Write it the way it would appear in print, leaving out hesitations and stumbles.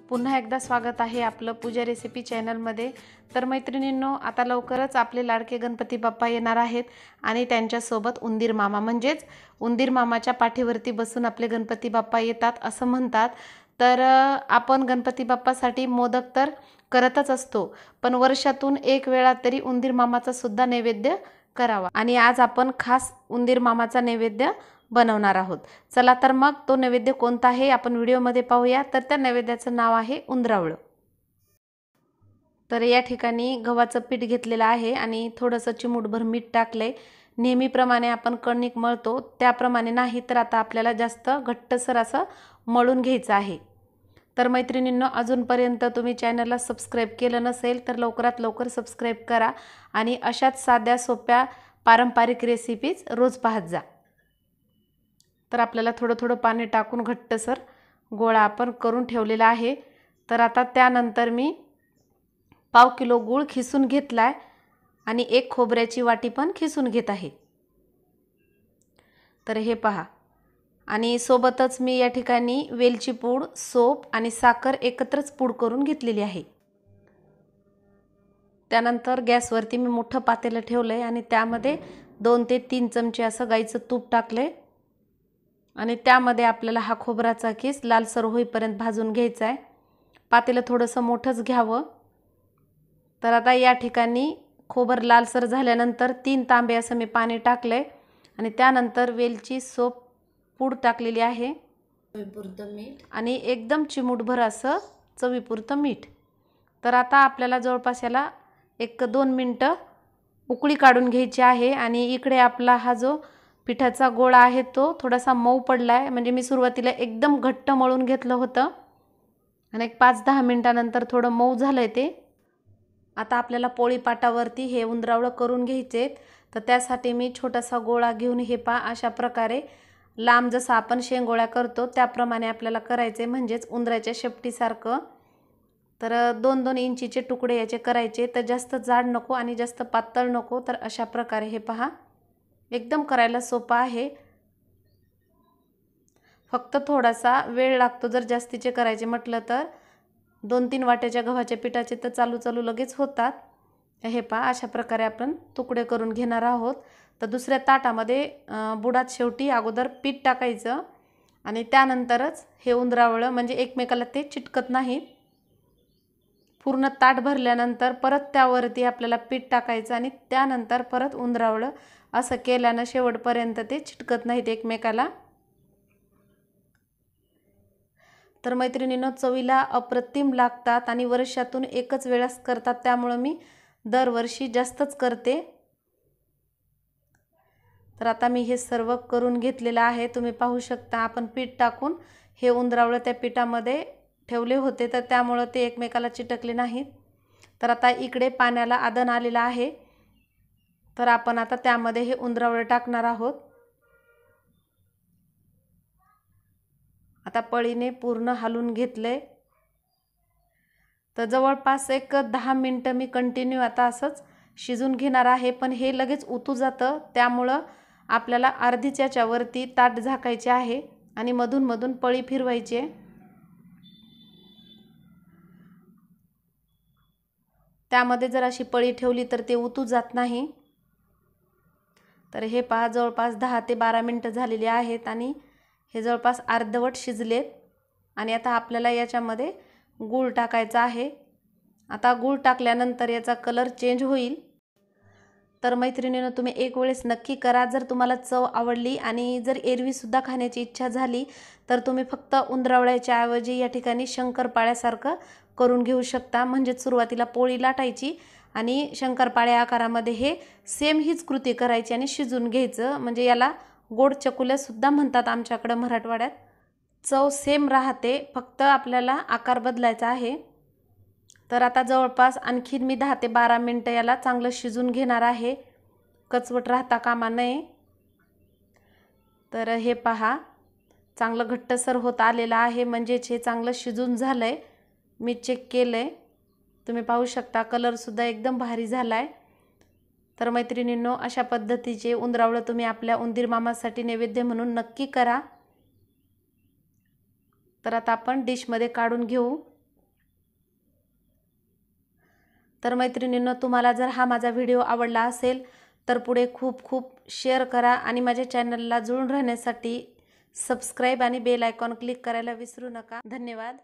पुन्हा एकदा स्वागत आहे आपलं पूजा रेसिपी चॅनलमध्ये। तर मैत्रिणींनो, आता लवकरच आपले लाडके गणपती बाप्पा येणार आहेत आणि त्यांच्या सोबत उंदीर मामा म्हणजेच उंदीर मामाच्या पाठीवरती बसून आपले गणपती बाप्पा येतात असं म्हणतात। तर आपण गणपती बाप्पासाठी मोदक तर करतच असतो, पण वर्षातून एक वेळा तरी उंदीर मामाचा सुद्धा नैवेद्य करावा आणि आज आपण खास उंदीर मामाचा नैवेद्य बनवणार आहोत। चला तर मग तो नैवेद्य कोणता आहे आपण व्हिडिओमध्ये पाहूया। तर त्या नैवेद्याचं नाव आहे undravle। तर या ठिकाणी गव्हाचं पीठ घेतलेलं आहे आणि थोडंसं चिमूटभर मीठ टाकले। नेहमीप्रमाणे आपण कणिक मळतो त्याप्रमाणे नाही, तर आता आपल्याला जास्त घट्टसर असं मळून घ्यायचं आहे। तर मैत्रिणींनो, अजूनपर्यंत तुम्ही चॅनलला सबस्क्राइब केलं नसेल तर लवकरात लवकर सबस्क्राइब करा आणि अशाच साध्या सोप्या पारंपरिक रेसिपीज रोज पाहत जा। तर आपल्याला थोडं थोडं पाणी टाकून घट्टसर गोळा आपण करून ठेवलेला आहे। तर आता त्यानंतर मी पाव किलो गूळ खिसून घेतलाय आणि एक खोबऱ्याची वाटी पण खिसून घेत आहे। तर हे पहा, आणि सोबतच मी या ठिकाणी वेलची पूड, सोप आणि साखर एकत्रच पूड करून घेतलेली आहे। त्यानंतर गॅसवरती मी मोठं पातेलं ठेवलंय आणि त्यामध्ये 2 ते 3 चमचे असं गाईचं तूप टाकले आणि त्यामध्ये आपल्याला हा खोबराचा किस लालसर होईपर्यंत भाजून घ्यायचा आहे। पातेलं थोडंसं मोठंच घ्यावं। तर आता या ठिकाणी खोबर लालसर झाल्यानंतर 3 तांबे असं मी पाणी टाकले आणि त्यानंतर वेलची सोप पूड टाकलेली आहे, चवीपुरतं मीठ आणि एकदम चिमूटभर असं चवीपुरतं मीठ। तर आता आपल्याला जवळपास याला 1-2 मिनिटं उकळी काढून घ्यायची आहे। आणि इकडे आपला हा जो पिठाचा गोळा आहे तो थोडासा मऊ पडलाय, म्हणजे मी सुरुवातीला एकदम घट्ट मळून घेतलं होतं आणि 5-10 मिनिटानंतर थोडं मऊ झालंय ते। आता आपल्याला पोळी पाटावरती हे undravle करून घ्यायचे। तर त्यासाठी मी छोटासा गोळा घेऊन हे पा अशा प्रकारे लांब जसं आपण शेंगोळ्या करतो त्याप्रमाणे आपल्याला करायचे, म्हणजेच उंदराच्या शेपटीसारखं। तर 2-2 इंचीचे तुकडे याचे करायचे, तर जास्त जाड नको आणि जास्त पातळ नको। तर अशा प्रकारे हे पहा, एकदम करायला सोपं आहे, फक्त थोडासा वेळ लागतो जर जास्तीचे करायचे म्हटलं तर। 2-3 वाट्याच्या गव्हाच्या पिठाचे तर चालू लगेच होतात। हे पहा, अशा प्रकारे आपण तुकडे करून घेणार आहोत। तर दुसऱ्या ताटामध्ये बुडात शेवटी अगोदर पीठ टाकायचं आणि त्यानंतरच हे undravle, म्हणजे एकमेकाला ते चिटकत नाहीत। पूर्ण ताट भरल्यानंतर परत त्यावरती आपल्याला पीठ टाकायचं आणि त्यानंतर परत undravle असं केल्यानं शेवटपर्यंत ते चिटकत नाहीत एकमेकाला। तर मैत्रिणींनो, चवीला अप्रतिम लागतात आणि वर्षातून एकच वेळेस करतात, त्यामुळे मी दरवर्षी जास्तच करते। तर आता मी हे सर्व करून घेतलेलं आहे। तुम्ही पाहू शकता, आपण पीठ टाकून हे undravle त्या पिठामध्ये ठेवले होते, तर त्यामुळे ते एकमेकाला चिटकले नाहीत। तर आता इकडे पाण्याला आदन आलेलं आहे, तर आपण आता त्यामध्ये हे undravle टाकणार आहोत। आता पळीने पूर्ण हलवून घेतले। तर जवळपास 10 मिनिटं मी कंटिन्यू आता असंच शिजून घेणार आहे, पण हे लगेच उतू जातं, त्यामुळं आपल्याला अर्धीच्या याच्यावरती ताट झाकायचे आहे आणि मधून मधून पळी फिरवायची आहे। त्यामध्ये जर अशी पळी ठेवली तर ते उतू जात नाही। तर हे पहा, जवळपास 10 ते 12 मिनिटं झालेली आहेत आणि हे जवळपास अर्धवट शिजलेत। आणि आता आपल्याला याच्यामध्ये गूळ टाकायचा आहे। आता गूळ टाकल्यानंतर याचा कलर चेंज होईल। तर मैत्रिणींनो, तुम्ही एक वेळेस नक्की करा। जर तुम्हाला चव आवडली आणि जर एरवी सुद्धा खाण्याची इच्छा झाली तर तुम्ही फक्त undravleच्या ऐवजी या ठिकाणी शंकरपाळ्यासारखं करून घेऊ शकता। म्हणजे सुरुवातीला पोळी लाटायची आणि शंकरपाळ्या आकारामध्ये हे सेम हीच कृती करायची आणि शिजून घ्यायचं। म्हणजे याला गोड चकुल्या सुद्धा म्हणतात आमच्याकडे मराठवाड्यात। चव सेम राहते, फक्त आपल्याला आकार बदलायचा आहे। तर आता जवळपास आणखीन मी 10 ते 12 मिनिटं याला चांगलं शिजून घेणार आहे, कचवट राहता कामा नये। तर हे पहा, चांगलं घट्टसर होत आलेलं आहे, म्हणजेच हे चांगलं शिजून झालंय। मी चेक केलंय, तुम्ही पाहू शकता, कलर सुद्धा एकदम भारी झालाय। तर मैत्रिणींनो, अशा पद्धतीचे undravle तुम्ही आपल्या उंदीर मामासाठी नैवेद्य म्हणून नक्की करा। तर आता आपण डिशमध्ये काढून घेऊ। तर मैत्रिणींनो, तुम्हाला जर हा माझा व्हिडिओ आवडला असेल तर पुढे खूप खूप शेअर करा आणि माझ्या चॅनलला जुळून राहण्यासाठी सबस्क्राईब आणि बेल आयकॉन क्लिक करायला विसरू नका. धन्यवाद.